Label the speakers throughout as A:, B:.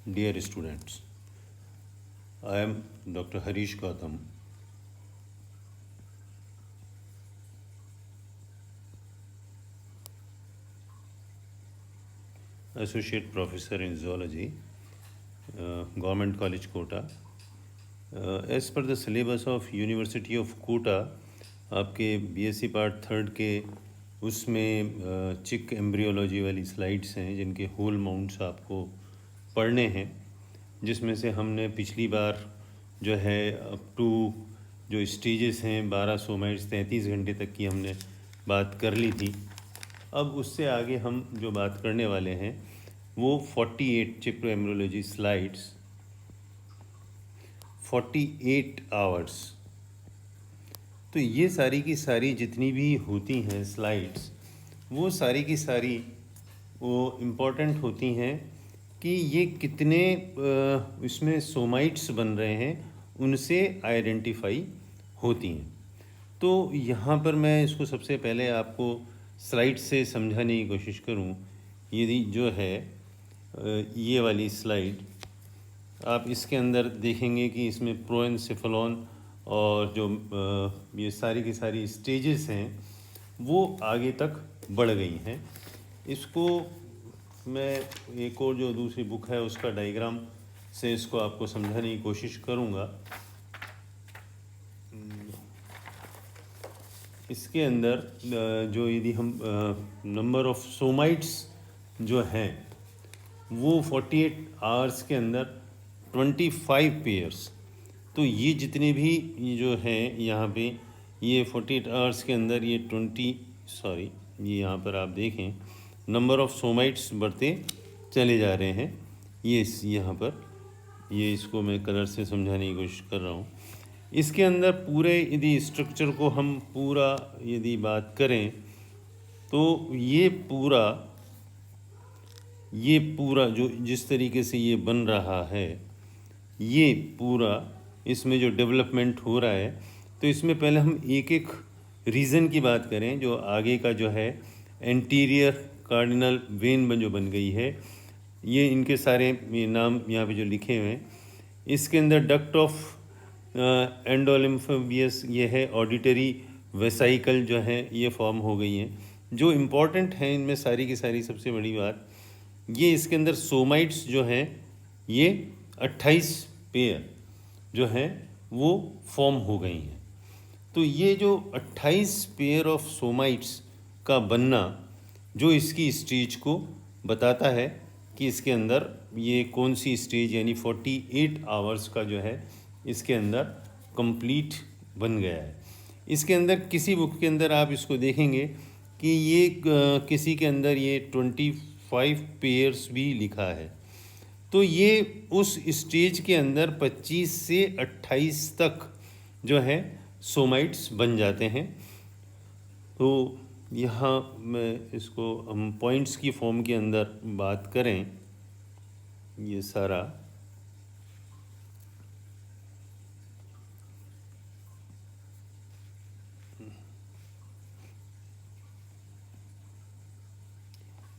A: Dear students, I am Dr. Harish Gautam, Associate Professor in Zoology, Government College Kota. As per the syllabus of University of Kota, आपके BSc part third के उसमें चिक embryology वाली slides हैं जिनके whole mounts आपको पढ़ने हैं, जिसमें से हमने पिछली बार जो है अप टू जो स्टेजेस हैं 12 सोमाइट्स 33 घंटे तक की हमने बात कर ली थी। अब उससे आगे हम जो बात करने वाले हैं वो 48 चिक एम्ब्रियोलॉजी स्लाइड्स 48 आवर्स। तो ये सारी की सारी जितनी भी होती हैं स्लाइड्स, वो सारी की सारी वो इम्पोर्टेंट होती हैं कि ये कितने इसमें सोमाइट्स बन रहे हैं उनसे आइडेंटिफाई होती हैं। तो यहाँ पर मैं इसको सबसे पहले आपको स्लाइड से समझाने की कोशिश करूँ। यदि जो है ये वाली स्लाइड आप इसके अंदर देखेंगे कि इसमें प्रोएनसेफेलॉन और जो ये सारी की सारी स्टेजेस हैं वो आगे तक बढ़ गई हैं। इसको मैं एक और जो दूसरी बुक है उसका डायग्राम से इसको आपको समझाने की कोशिश करूँगा। इसके अंदर जो यदि हम नंबर ऑफ सोमाइट्स जो हैं वो 48 आवर्स के अंदर 25 पेयर्स। तो ये जितने भी ये जो हैं यहाँ पे ये 48 आवर्स के अंदर ये ये यहाँ पर आप देखें नंबर ऑफ सोमाइट्स बढ़ते चले जा रहे हैं। ये यहाँ पर ये इसको मैं कलर से समझाने की कोशिश कर रहा हूँ। इसके अंदर पूरे यदि स्ट्रक्चर को हम पूरा यदि बात करें तो ये पूरा जो जिस तरीके से ये बन रहा है, ये पूरा इसमें जो डेवलपमेंट हो रहा है, तो इसमें पहले हम एक एक रीज़न की बात करें। जो आगे का जो है एंटीरियर कार्डिनल वेन जो बन गई है, ये इनके सारे ये नाम यहाँ पे जो लिखे हुए हैं। इसके अंदर डक्ट ऑफ एंडोलिम्फोबियस ये है, ऑडिटरी वेसाइकल जो है ये फॉर्म हो गई हैं। जो इम्पोर्टेंट हैं इनमें सारी की सारी सबसे बड़ी बात ये इसके अंदर सोमाइट्स जो हैं ये 28 पेयर जो हैं वो फॉर्म हो गई हैं। तो ये जो 28 पेयर ऑफ सोमाइट्स का बनना जो इसकी स्टेज को बताता है कि इसके अंदर ये कौन सी स्टेज यानी 48 आवर्स का जो है इसके अंदर कंप्लीट बन गया है। इसके अंदर किसी बुक के अंदर आप इसको देखेंगे कि ये किसी के अंदर ये 25 पेयर्स भी लिखा है। तो ये उस स्टेज के अंदर 25 से 28 तक जो है सोमाइट्स बन जाते हैं। तो यहाँ मैं इसको हम पॉइंट्स की फॉर्म के अंदर बात करें, ये सारा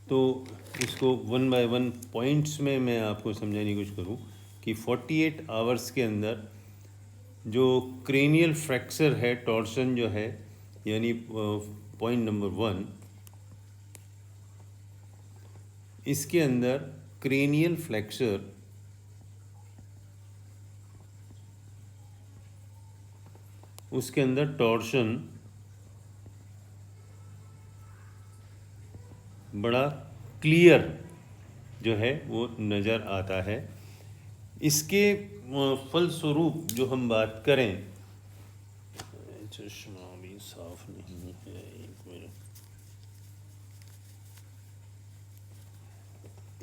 A: तो इसको वन बाय वन पॉइंट्स में मैं आपको समझाने की कोशिश करूँ कि 48 आवर्स के अंदर जो क्रेनियल फ्रैक्चर है, टॉर्सन जो है, यानी पॉइंट नंबर 1, इसके अंदर क्रेनियल फ्रैक्चर उसके अंदर टॉर्सन बड़ा क्लियर जो है वो नज़र आता है। इसके फलस्वरूप जो हम बात करें, चश्मा भी साफ नहीं है, एक मिनट।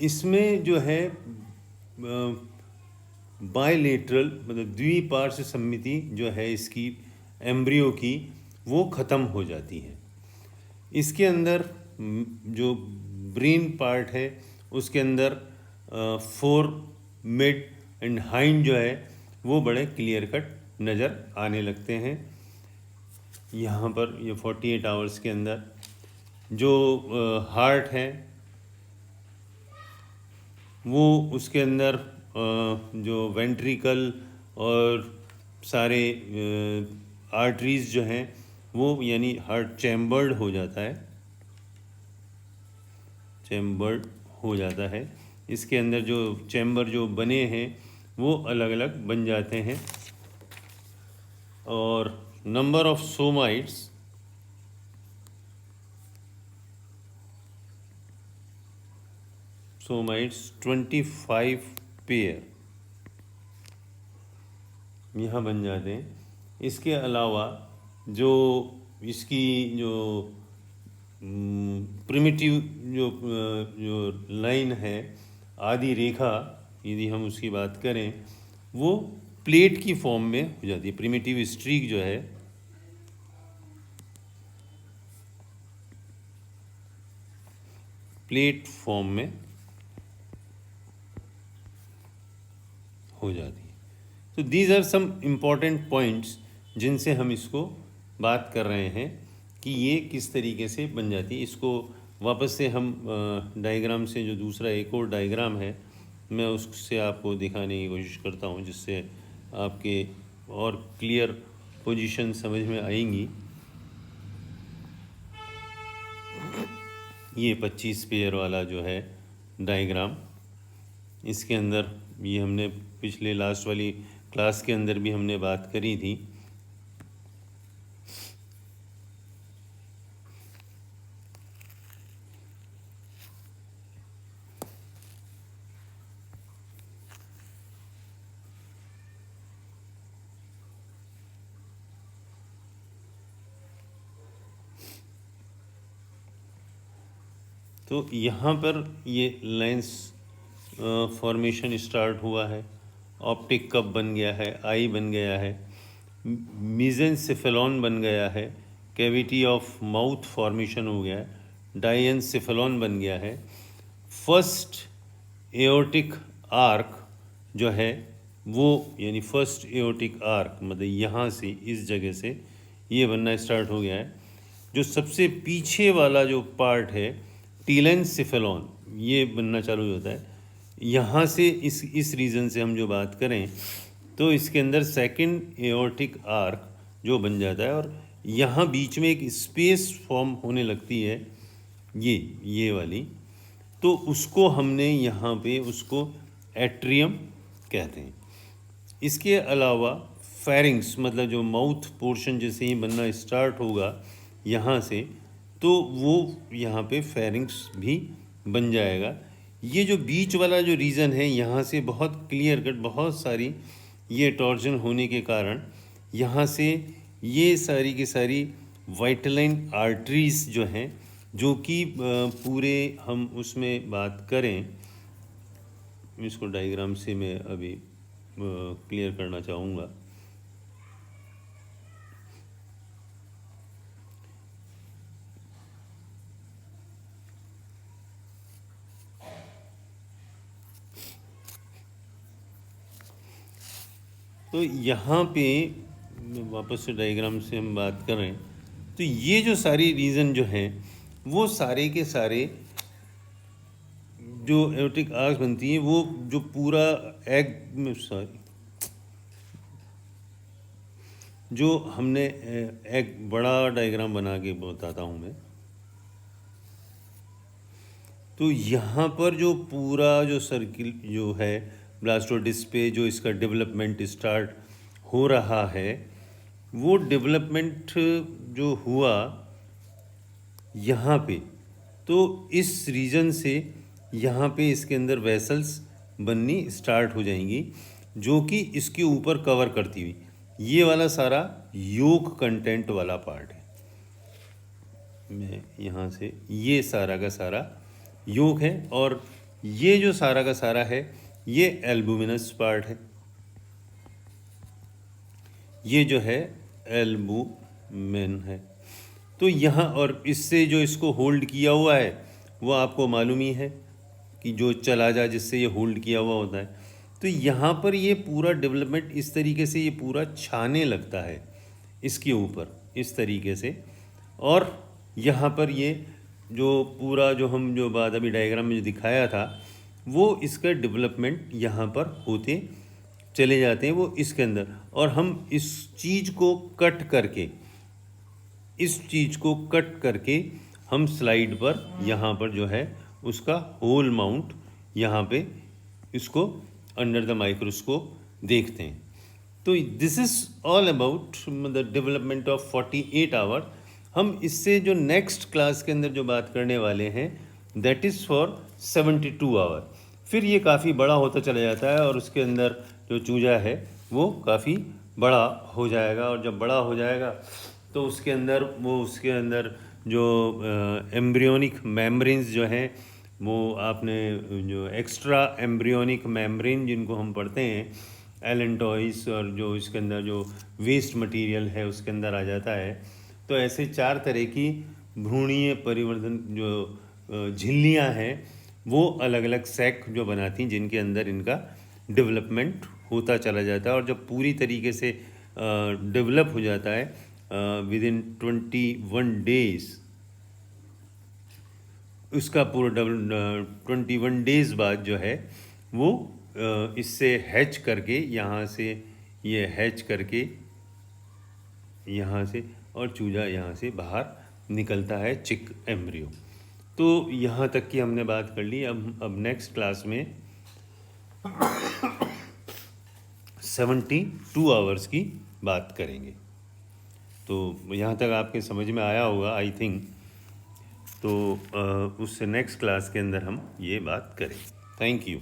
A: इसमें जो है बायलेटरल मतलब द्विपार्श्व सम्मिति जो है इसकी एम्ब्रियो की वो ख़त्म हो जाती है। इसके अंदर जो ब्रेन पार्ट है उसके अंदर फोर, मिड एंड हाइंड जो है वो बड़े क्लियर कट नज़र आने लगते हैं। यहाँ पर ये 48 आवर्स के अंदर जो हार्ट है वो उसके अंदर जो वेंट्रिकल और सारे आर्टरीज जो हैं वो यानी हार्ट चैम्बर्ड हो जाता है, चैम्बर्ड हो जाता है। इसके अंदर जो चैम्बर जो बने हैं वो अलग अलग बन जाते हैं। और number of somites somites 25 pair यहाँ बन जाते हैं। इसके अलावा जो इसकी जो प्रिमिटिव जो लाइन है, आदि रेखा, यदि हम उसकी बात करें, वो प्लेट की फॉर्म में हो जाती है। प्रिमिटिव स्ट्रीक जो है प्लेट फॉर्म में हो जाती है। तो these are some important points जिनसे हम इसको बात कर रहे हैं कि ये किस तरीके से बन जाती है। इसको वापस से हम डायग्राम से, जो दूसरा एक और डायग्राम है, मैं उससे आपको दिखाने की कोशिश करता हूँ, जिससे आपके और क्लियर पोजीशन समझ में आएंगी। ये 25 पेयर वाला जो है डायग्राम, इसके अंदर ये हमने पिछले लास्ट वाली क्लास के अंदर भी हमने बात करी थी। तो यहाँ पर ये लेंस फॉर्मेशन स्टार्ट हुआ है। ऑप्टिक कप बन गया है, आई बन गया है, मीजेंसेफेलॉन बन गया है, कैविटी ऑफ माउथ फॉर्मेशन हो गया है, डाइएन्सेफेलॉन बन गया है। फर्स्ट एओर्टिक आर्क जो है वो, यानी फर्स्ट एओर्टिक आर्क मतलब यहाँ से, इस जगह से ये बनना स्टार्ट हो गया है। जो सबसे पीछे वाला जो पार्ट है टीलेंसेफेलॉन, ये बनना चालू होता है यहाँ से। इस रीज़न से हम जो बात करें तो इसके अंदर सेकंड एओर्टिक आर्क जो बन जाता है, और यहाँ बीच में एक स्पेस फॉर्म होने लगती है, ये वाली। तो उसको हमने यहाँ पे उसको एट्रियम कहते हैं। इसके अलावा फेरिंग्स मतलब जो माउथ पोर्शन जैसे ही बनना स्टार्ट होगा यहाँ से, तो वो यहाँ पे फेरिंग्स भी बन जाएगा। ये जो बीच वाला जो रीज़न है, यहाँ से बहुत क्लियर कट, बहुत सारी ये टॉर्जन होने के कारण यहाँ से ये सारी की सारी वाइटलाइन आर्टरीज जो हैं, जो कि पूरे हम उसमें बात करें, इसको डायग्राम से मैं अभी क्लियर करना चाहूँगा। तो यहाँ पे वापस से डायग्राम से हम बात करें तो ये जो सारी रीज़न जो हैं वो सारे के सारे जो एओर्टिक आर्क्स बनती हैं, वो जो पूरा जो हमने एक बड़ा डायग्राम बना के बताता हूँ मैं। तो यहाँ पर जो पूरा जो सर्किल जो है ब्लास्टोडिस्ट पे जो इसका डेवलपमेंट स्टार्ट हो रहा है, वो डेवलपमेंट जो हुआ यहाँ पे, तो इस रीजन से यहाँ पे इसके अंदर वेसल्स बननी स्टार्ट हो जाएंगी, जो कि इसके ऊपर कवर करती हुई ये वाला सारा योग कंटेंट वाला पार्ट है। मैं यहाँ से, ये सारा का सारा योग है, और ये जो सारा का सारा है ये एल्बुमिनस पार्ट है। ये जो है एल्बुमिन है। तो यहाँ, और इससे जो इसको होल्ड किया हुआ है वो आपको मालूम ही है कि जो चला जा जिससे ये होल्ड किया हुआ होता है। तो यहाँ पर ये पूरा डेवलपमेंट इस तरीके से ये पूरा छाने लगता है इसके ऊपर इस तरीके से। और यहाँ पर ये जो पूरा जो हम जो बात अभी डायग्राम में जो दिखाया था, वो इसका डेवलपमेंट यहाँ पर होते चले जाते हैं वो इसके अंदर। और हम इस चीज़ को कट करके हम स्लाइड पर यहाँ पर जो है उसका होल माउंट यहाँ पे इसको अंडर द माइक्रोस्कोप देखते हैं। तो this is all about the development of 48 hour. हम इससे जो नेक्स्ट क्लास के अंदर जो बात करने वाले हैं दैट इज़ फॉर 72 आवर। फिर ये काफ़ी बड़ा होता चला जाता है और उसके अंदर जो चूजा है वो काफ़ी बड़ा हो जाएगा। और जब बड़ा हो जाएगा तो उसके अंदर जो एम्ब्रियोनिक मेम्ब्रेन्स जो हैं वो आपने जो एक्स्ट्रा एम्ब्रियोनिक मेम्ब्रेन जिनको हम पढ़ते हैं एलेंटॉइस, और जो इसके अंदर जो वेस्ट मटेरियल है उसके अंदर आ जाता है। तो ऐसे 4 तरह की भ्रूणीय परिवर्धन जो झिल्लियाँ हैं वो अलग अलग सैक जो बनाती हैं जिनके अंदर इनका डेवलपमेंट होता चला जाता है। और जब पूरी तरीके से डेवलप हो जाता है विदिन 21 डेज, उसका पूरा 21 डेज बाद जो है वो इससे हैच करके यहाँ से ये हैच करके यहाँ से और चूजा यहाँ से बाहर निकलता है चिक एम्ब्रियो। तो यहाँ तक की हमने बात कर ली। अब नेक्स्ट क्लास में 72 आवर्स की बात करेंगे। तो यहाँ तक आपके समझ में आया होगा आई थिंक। तो उससे नेक्स्ट क्लास के अंदर हम ये बात करें। Thank you.